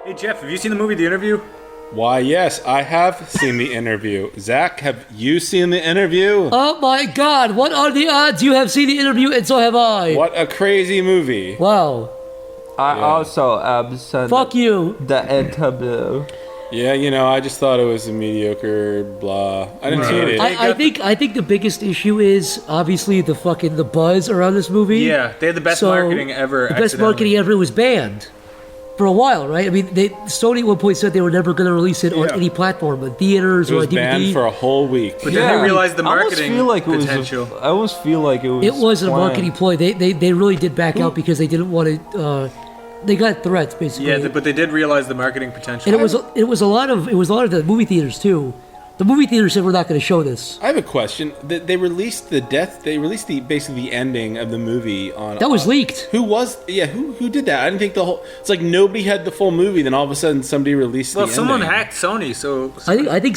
Hey Jeff, have you seen the movie The Interview? Why, yes, I have seen The Interview. Zach, have you seen The Interview? Oh my God, what are the odds you have seen The Interview and so have I? What a crazy movie. Wow. I also have seen Fuck you. The Interview. Yeah, I just thought it was a mediocre blah. I didn't hate it. I think the biggest issue is obviously the buzz around this movie. Yeah, they had the best marketing ever. The best marketing ever was banned for a while, right? I mean, Sony at one point said they were never going to release it on any platform, on theaters or on DVD. It was banned for a whole week. But then they realized the marketing potential. I almost feel like it was. It wasn't a marketing ploy. They really did back out because they didn't want to. They got threats basically. Yeah, but they did realize the marketing potential. And it was a lot of the movie theaters too. The movie theaters said we're not going to show this. I have a question. They released basically the ending of the movie on. That was leaked. Who did that? I didn't think it's like nobody had the full movie. Then all of a sudden somebody released. Well, the someone ending. hacked Sony, so. I think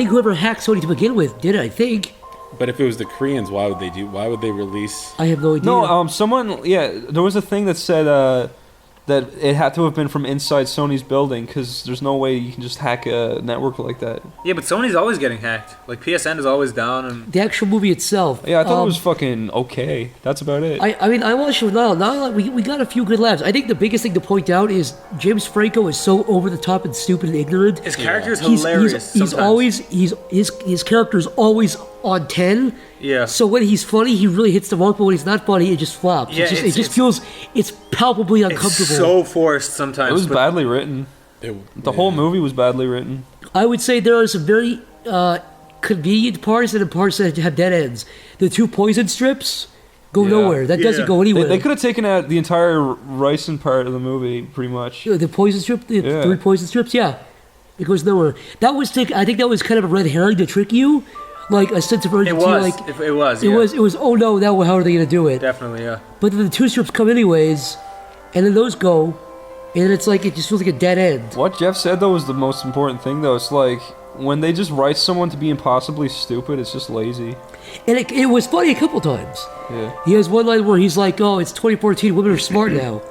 whoever hacked Sony to begin with did it. I think. But if it was the Koreans, why would they release? I have no idea. No, there was a thing that said that it had to have been from inside Sony's building because there's no way you can just hack a network like that. Yeah, but Sony's always getting hacked. Like PSN is always down. And the actual movie itself. Yeah, I thought it was fucking okay. That's about it. I mean, I watched it now. We got a few good laughs. I think the biggest thing to point out is James Franco is so over the top and stupid and ignorant. His character is hilarious. His character is always on 10. Yeah. So when he's funny, he really hits the mark, but when he's not funny, it just flops. Yeah, it just feels palpably uncomfortable. It's so forced sometimes. It was badly written. The whole movie was badly written. I would say there are some very convenient parts and parts that have dead ends. The 2 poison strips go nowhere. That doesn't go anywhere. They could have taken out the entire ricin part of the movie, pretty much. The poison strip, 3 poison strips, it goes nowhere. I think that was kind of a red herring to trick you. Like a sense of urgency. It was. Oh no! Now how are they gonna do it? Definitely, yeah. But then the 2 strips come anyways, and then those go, and it's like it just feels like a dead end. What Jeff said though was the most important thing though. It's like when they just write someone to be impossibly stupid, it's just lazy. And it was funny a couple times. Yeah. He has one line where he's like, "Oh, it's 2014. Women are smart now."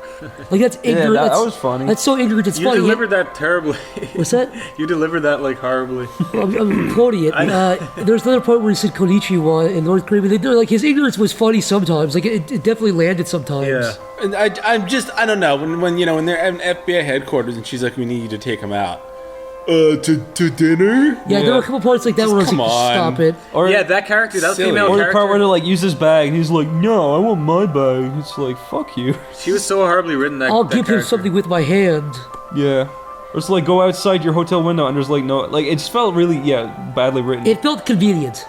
Like that's ignorant. Yeah, that was funny. That's so ignorant. It's funny. You delivered that terribly. What's that? You delivered that like horribly. I'm quoting it. There's another part where he said "Konnichiwa" in North Korea. Like his ignorance was funny sometimes. Like it definitely landed sometimes. Yeah. And I don't know when they're at FBI headquarters and she's like, "We need you to take him out." To dinner? Yeah, there were a couple parts like that where I was like, stop it. Or, that character, that female or character. the part where they like use his bag and he's like, "No, I want my bag." It's like, fuck you. She was so horribly written that I'll that give him character. something with my hand. Yeah. Or it's like go outside your hotel window and there's like no, like it just felt really badly written. It felt convenient.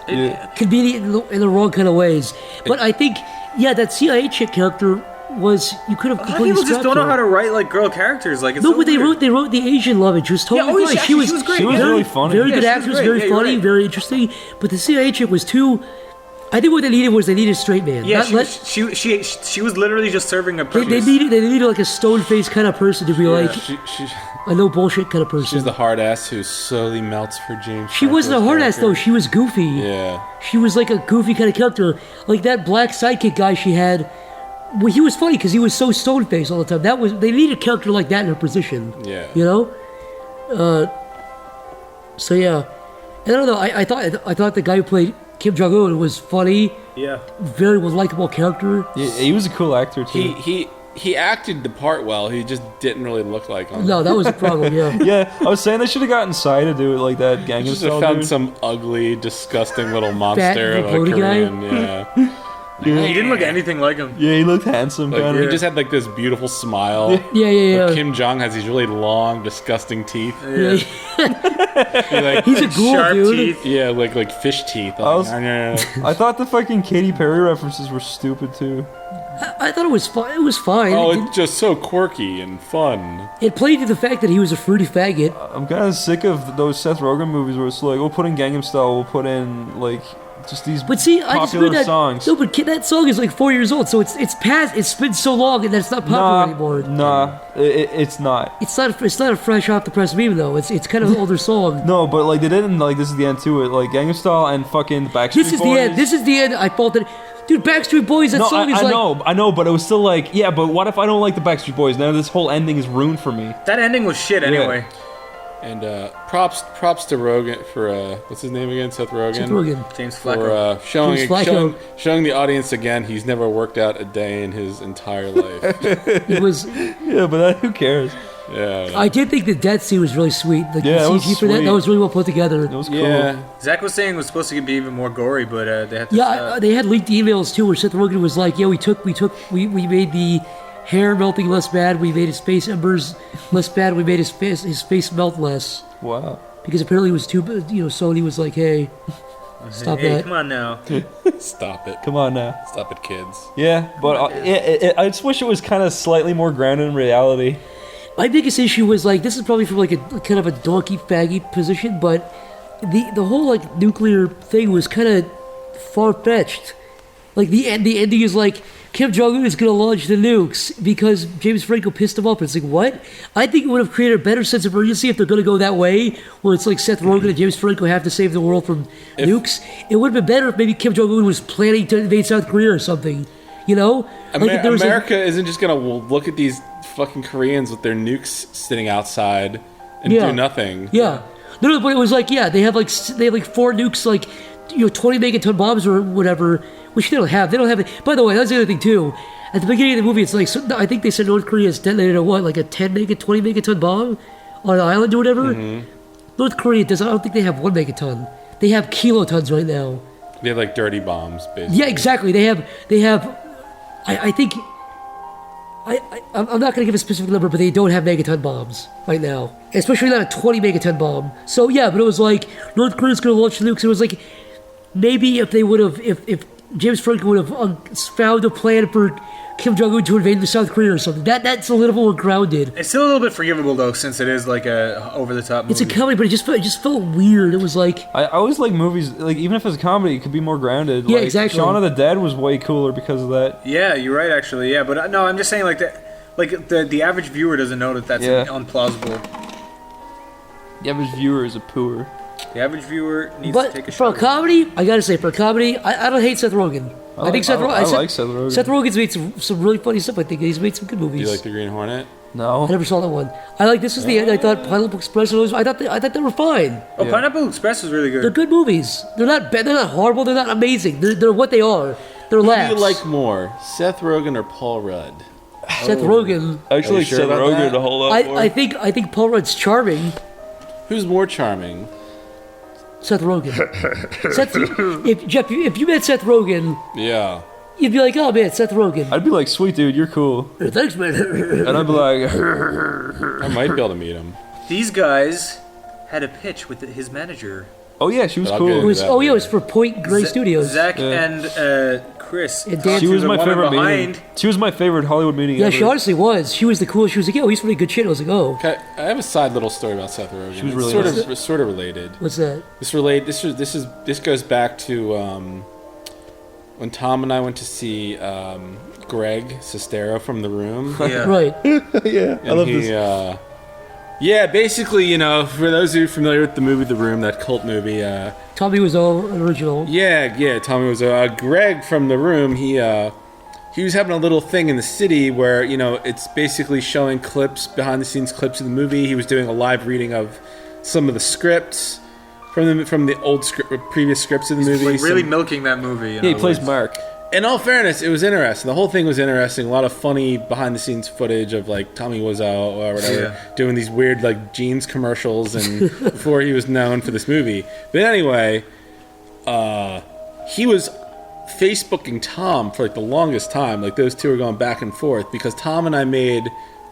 Convenient in the wrong kind of ways. But I think, that CIA chick character was, you could have completely People just don't know her. how to write like girl characters. Like it's No, so but weird. they wrote the Asian love interest totally fine. She was great. She was very, really funny. Very good she was actress, great. very Yeah, you're funny, right. very interesting. But the CIA chick was too. I think what they needed was a straight man. Yeah, she was literally just serving a purpose. They needed like a stone faced kind of person to be a no bullshit kind of person. She's the hard ass who slowly melts for James. She wasn't a hard ass though. She was goofy. Yeah. She was like a goofy kind of character, like that black sidekick guy she had. Well, he was funny because he was so stone faced all the time. They needed a character like that in her position. Yeah. You know. So yeah, and I don't know. I thought the guy who played Kim Jong Un was funny. Yeah. Very likable character. Yeah, he was a cool actor too. He acted the part well. He just didn't really look like him. No, that was the problem. Yeah. Yeah, I was saying they should have gotten Psy to do it like that Gangnam Just Style found dude. some ugly, disgusting little monster of a bloated guy? Korean. Yeah. He didn't look anything like him. Yeah, he looked handsome. Like, Kinda. he just had like this beautiful smile. Yeah. But Kim Jong has these really long, disgusting teeth. Yeah. He's a ghoul, Sharp dude. teeth. Yeah, like fish teeth. I thought the fucking Katy Perry references were stupid too. I thought it was fine. It was fine. Oh, it's just so quirky and fun. It played to the fact that he was a fruity faggot. I'm kind of sick of those Seth Rogen movies where it's like, we'll put in Gangnam Style, we'll put in like just these But see, I just popular heard that songs. No, but that song is like 4 years old, so it's past. It's been so long and that's not popular anymore. Nah, it's not. It's not a fresh off the press meme though. It's kind of an older song. No, but like they didn't like this is the end to it. Like Gangnam Style and fucking Backstreet This is Boys. the end. This is the end. I thought that Dude, Backstreet Boys, that No, song is I like... I know, but it was still like, yeah, but what if I don't like the Backstreet Boys? Now this whole ending is ruined for me. That ending was shit anyway. And props to Rogen for what's his name again? Seth Rogen. Seth Rogen. James Flacco. For James Flacco. showing the audience again he's never worked out a day in his entire life. It was... Yeah, but who cares? Yeah. I did think the death scene was really sweet. Like, Yeah, the it was CG for that sweet. was really well put together. It was cool. Yeah. Zach was saying it was supposed to be even more gory, but they had to Yeah, stop. they had leaked emails too, where Seth Rogen was like, "Yeah, we made the hair melting less bad. We made his space embers less bad. We made his face melt less." Wow. Because apparently it was too, Sony was like, "Hey, stop Hey, that." come on now. Stop it. Come on now. Stop it, kids. Yeah, but I just wish it was kind of slightly more grounded in reality. My biggest issue was like, this is probably from like a kind of a donkey faggy position, but the whole like nuclear thing was kind of far fetched. Like the ending is like Kim Jong Un is gonna launch the nukes because James Franco pissed him off. It's like, what? I think it would have created a better sense of urgency if they're gonna go that way, where it's like Seth Rogen and James Franco have to save the world from nukes. It would have been better if maybe Kim Jong Un was planning to invade South Korea or something. You know, like if there was America isn't just gonna look at these fucking Koreans with their nukes sitting outside and Yeah. do nothing. Yeah. No, but it was like, yeah, they have like 4 nukes, like, 20 megaton bombs or whatever, which they don't have. They don't have it. By the way, that's the other thing too. At the beginning of the movie, it's like, I think they said North Korea has detonated like a 20 megaton bomb on an island or whatever. Mm-hmm. North Korea doesn't. I don't think they have 1 megaton. They have kilotons right now. They have like dirty bombs, basically. Yeah, exactly. They have. I think. I'm not going to give a specific number, but they don't have megaton bombs right now. Especially not a 20 megaton bomb. So yeah, but it was like, North Korea's going to launch nukes. It was like, maybe if they would have, if James Franco would have found a plan for Kim Jong Un to invade South Korea or something, that's a little more grounded. It's still a little bit forgivable though, since it is like a over-the-top movie. It's a comedy, but it just felt weird. It was like, I always like movies, like even if it's a comedy, it could be more grounded. Yeah, like, exactly. Shaun of the Dead was way cooler because of that. Yeah, you're right actually. Yeah, but no, I'm just saying like that. Like the average viewer doesn't know that that's Yeah. unplausible. The average viewer is a pooer. The average viewer needs but to take a for a shot. comedy, I gotta say, for a comedy, I don't hate Seth Rogen. I think Seth Rogen. I like Seth Rogen. Seth Rogen's made some really funny stuff. I think he's made some good Do movies. you like the Green Hornet? I No. never saw that one. I like This Is the End. I thought Pineapple Express was. I thought they were fine. Oh, Yeah. Pineapple Express was really They're good. good movies. They're not bad. They're not horrible. They're not amazing. They're what they are. They're Who do laughs. you like more, Seth Rogen or Paul Rudd? Seth Rogen. Actually, Are you sure Seth about Rogen that? a whole lot more. I think Paul Rudd's charming. Who's more charming? Seth Rogen. If you met Seth Rogen, Yeah. you'd be like, oh man, Seth Rogen. I'd be like, sweet dude, you're cool. Thanks, man. And I'd be like, I might be able to meet him. These guys had a pitch with his manager. oh yeah, she was But I'll cool. get It was, that oh yeah, it was later. for Point Grey Studios. Zach Yeah. and Chris. And Dan- talked She to was the my woman favorite behind. meeting. She was my favorite Hollywood meeting Yeah, ever. she honestly was. She was the coolest. She was like, "Yo, he's really good shit." I was like, "Oh, Okay, I have a side little story about Seth Rogen. She was It's really sort of related. what's that?" This goes back to when Tom and I went to see Greg Sestero from The Room. Yeah. Right. Yeah, I love this. Yeah, basically, for those who are familiar with the movie The Room, that cult movie. Tommy was all original. Yeah. Tommy was Greg from The Room. He was having a little thing in the city where it's basically showing behind the scenes clips of the movie. He was doing a live reading of some of the scripts from the old previous scripts of the movie. Like really Some- milking that movie. Yeah, he plays Mark. In all fairness, it was interesting. The whole thing was interesting. A lot of funny behind-the-scenes footage of like Tommy Wiseau or whatever Yeah. doing these weird like jeans commercials, and before he was known for this movie. But anyway, he was Facebooking Tom for like the longest time. Like those two were going back and forth because Tom and I made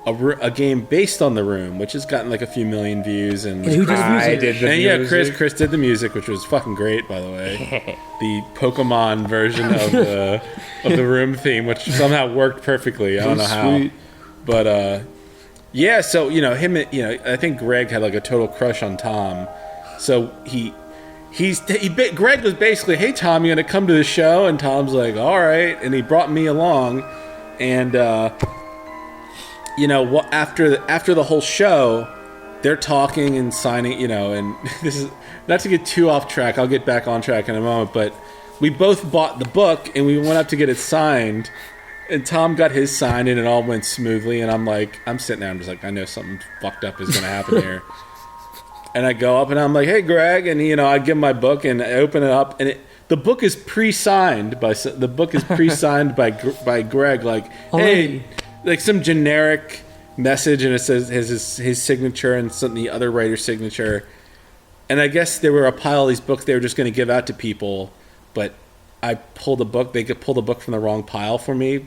a game based on The Room, which has gotten like a few million views. And And who did the music? and yeah, Chris did the music, which was fucking great, by the way. The Pokemon version of the Room theme, which somehow worked perfectly. I don't know how, Sweet. but yeah. So him, I think Greg had like a total crush on Tom. So Greg was basically, "Hey Tom, you gonna come to the show?" And Tom's like, "All right," and he brought me along, and after the whole show, they're talking and signing, and this is not to get too off track. I'll get back on track in a moment, but we both bought the book and we went up to get it signed. And Tom got his signed and it all went smoothly. And I'm sitting there, I'm just like, I know something fucked up is going to happen here. And I go up and I'm like, hey, Greg. And, I give him my book and I open it up. And the book is pre-signed by Greg. Like, hey, like some generic message. And it says his signature and the other writer's signature. And I guess there were a pile of these books they were just going to give out to people. But I pulled the book. They could pull the book from the wrong pile for me.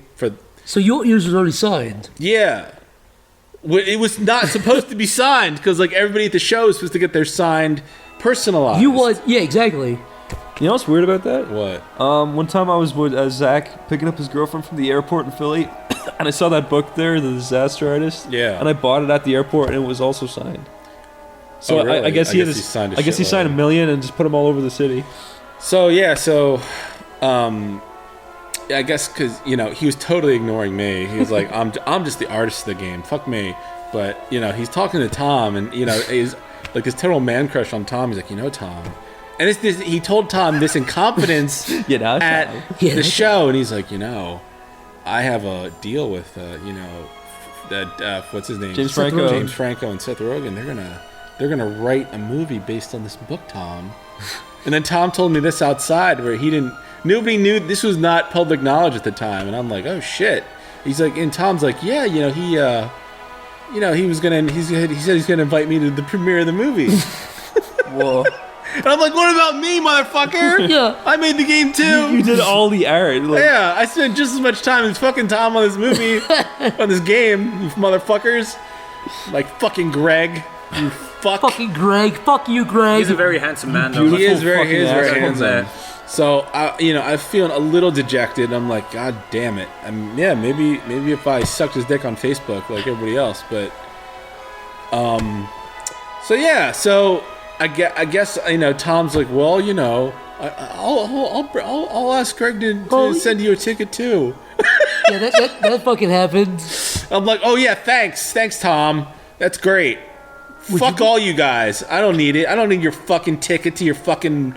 So yours was already signed? Yeah. It was not supposed to be signed because like everybody at the show is supposed to get their signed personalized. Yeah, exactly. You know what's weird about that? What? One time I was with Zach picking up his girlfriend from the airport in Philly, and I saw that book there, The Disaster Artist. Yeah. And I bought it at the airport, and it was also signed. So really? I guess he signed a million and just put them all over the city. So yeah, I guess because he was totally ignoring me. He was like, I'm just the artist of the game. Fuck me. But he's talking to Tom, and he's like his total man crush on Tom. He's like, Tom, and he told Tom this in confidence at the show, and he's like, I have a deal with that what's his name, James Franco and Seth Rogen. They're gonna write a movie based on this book, Tom. And then Tom told me this outside where nobody knew this was not public knowledge at the time. And I'm like, oh shit. He's like, and Tom's like, yeah, he said he's gonna invite me to the premiere of the movie. Whoa. And I'm like, what about me, motherfucker? Yeah. I made the game too. You did all the art. Yeah, I spent just as much time as fucking Tom on this movie, on this game, you motherfuckers. Like fucking Greg, you fuck. Fucking Greg. Fuck you, Greg. He's a very handsome man, though. He is very handsome. Yeah. So I'm feeling a little dejected. I'm like, God damn it. Maybe if I sucked his dick on Facebook like everybody else, but so I guess Tom's like, well, I'll ask Greg to send you a ticket too. Yeah, that fucking happened. I'm like, oh yeah, thanks Tom, that's great. Fuck all you guys. I don't need it. I don't need your fucking ticket to your fucking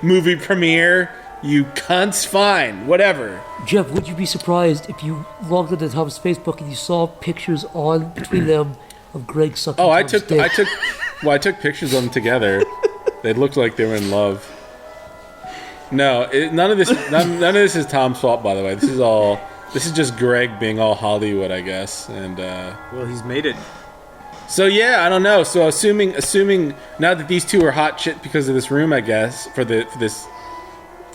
movie premiere. You cunts. Fine. Whatever. Jeff, would you be surprised if you logged into Tom's Facebook and you saw pictures between them of Greg sucking Tom's dick? I took pictures of them together. They looked like they were in love. No, none of this is Tom's fault, by the way. This is just Greg being all Hollywood, I guess. And well, he's made it. So yeah, I don't know. So assuming now that these two are hot shit because of this room, I guess for the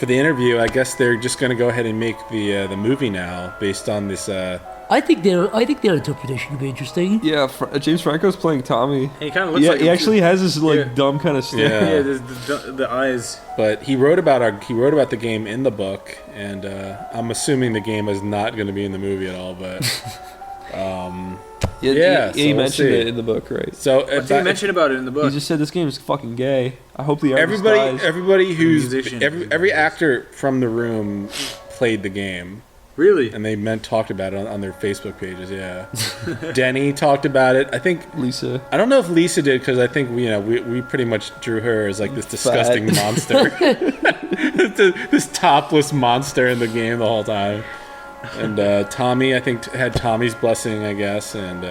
interview, I guess they're just going to go ahead and make the movie now based on this. I think their interpretation could be interesting. Yeah, James Franco's playing Tommy. He kind of looks like he actually has this dumb kind of stare. Yeah, the eyes. But he wrote about the game in the book, and I'm assuming the game is not going to be in the movie at all. But he mentioned it in the book, right? So what did he mention about it in the book? He just said this game is fucking gay. I hope the artist dies. every actor from the room played the game. Really? And they talked about it on their Facebook pages. Yeah, Denny talked about it. I think Lisa. I don't know if Lisa did because I think we pretty much drew her as like this disgusting monster, this topless monster in the game the whole time. And Tommy, I think, had Tommy's blessing, I guess, and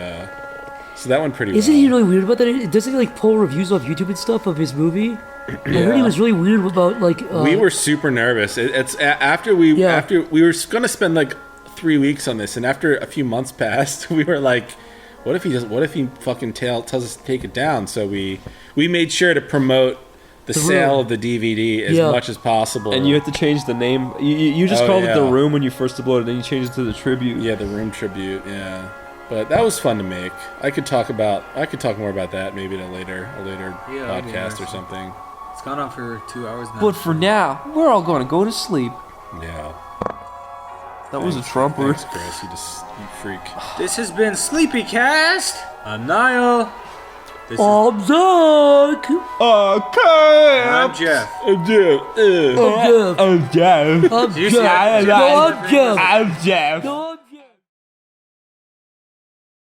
so that went pretty well. Isn't he really weird about that? Doesn't he like pull reviews off YouTube and stuff of his movie? I heard he was really weird about like. We were super nervous. It's after we were gonna spend like 3 weeks on this, and after a few months passed, we were like, what if he fucking tells us to take it down? So we made sure to promote the sale of the DVD as much as possible. And you had to change the name. You just called it The Room when you first uploaded, then you changed it to The Tribute. Yeah, The Room Tribute, yeah. But that was fun to make. I could talk more about that maybe in a later podcast or something. It's gone on for 2 hours now. But for now, we're all going to go to sleep. Yeah. That was a trumper. Thanks, Chris. You freak. This has been SleepyCast. I'm Niall. I'm Zach. Okay. I'm Jeff. I'm Jeff. I'm Jeff. I'm Jeff. Do you see that? I'm Jeff. I'm Jeff.